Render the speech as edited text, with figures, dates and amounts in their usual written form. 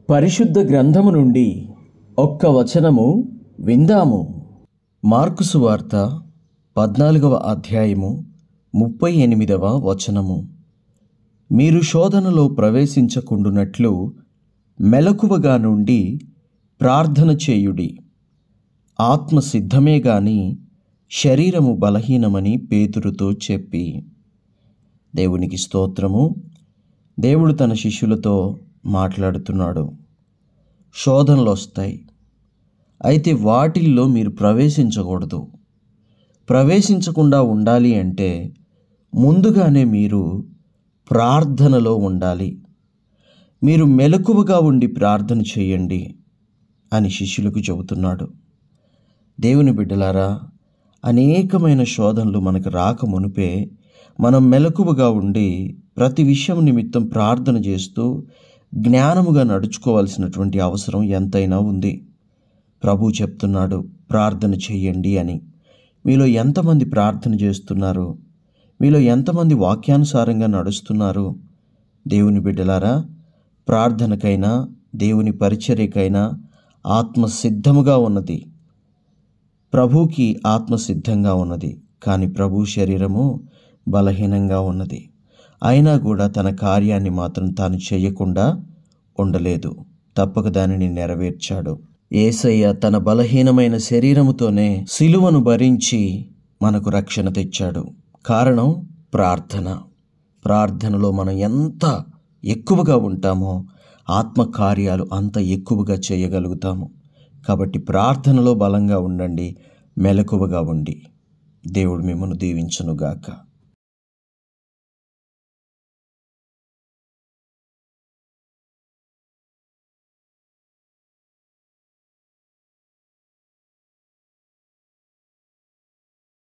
పరిశుద్ధ గ్రంథము నుండి ఒక్క వచనము విందాము. మార్కు సువార్త 14వ అధ్యాయము 38వ వచనము. మీరు శోధనలో ప్రవేశించకుండునట్లు మెలకువగా నుండి ప్రార్థన చేయుడి. ఆత్మ సిద్ధమే గాని శరీరము బలహీనమని పేతురుతో చెప్పి. దేవునికి స్తోత్రము. దేవుడు తన శిష్యులతో మాట్లాడుతున్నాడు. శోధనలు వస్తాయి, అయితే వాటిల్లో మీరు ప్రవేశించకూడదు. ప్రవేశించకుండా ఉండాలి అంటే ముందుగానే మీరు ప్రార్థనలో ఉండాలి. మీరు మెలకువగా ఉండి ప్రార్థన చేయండి అని శిష్యులకు చెబుతున్నాడు. దేవుని బిడ్డలారా, అనేకమైన శోధనలు మనకు రాక మునిపే మనం మెలకువగా ఉండి ప్రతి విషయం నిమిత్తం ప్రార్థన చేస్తూ జ్ఞానముగా నడుచుకోవాల్సినటువంటి అవసరం ఎంతైనా ఉంది. ప్రభు చెప్తున్నాడు, ప్రార్థన చేయండి అని. మీలో ఎంతమంది ప్రార్థన చేస్తున్నారు? మీలో ఎంతమంది వాక్యానుసారంగా నడుస్తున్నారు? దేవుని బిడ్డలారా, ప్రార్థనకైనా దేవుని పరిచర్యకైనా ఆత్మ సిద్ధముగా ఉన్నది. ప్రభుకి ఆత్మ సిద్ధంగా ఉన్నది, కానీ ప్రభు శరీరము బలహీనంగా ఉన్నది. అయినా కూడా తన కార్యాన్ని మాత్రం తాను చేయకుండా ఉండలేదు. తప్పక దానిని నెరవేర్చాడు. యేసయ్య తన బలహీనమైన శరీరముతోనే సిలువను భరించి మనకు రక్షణ తెచ్చాడు. కారణం ప్రార్థన. ప్రార్థనలో మనం ఎంత ఎక్కువగా ఉంటామో ఆత్మకార్యాలు అంత ఎక్కువగా చేయగలుగుతాము. కాబట్టి ప్రార్థనలో బలంగా ఉండండి, మెలకువగా ఉండి. దేవుడు మిమ్మల్ని దీవించునుగాక.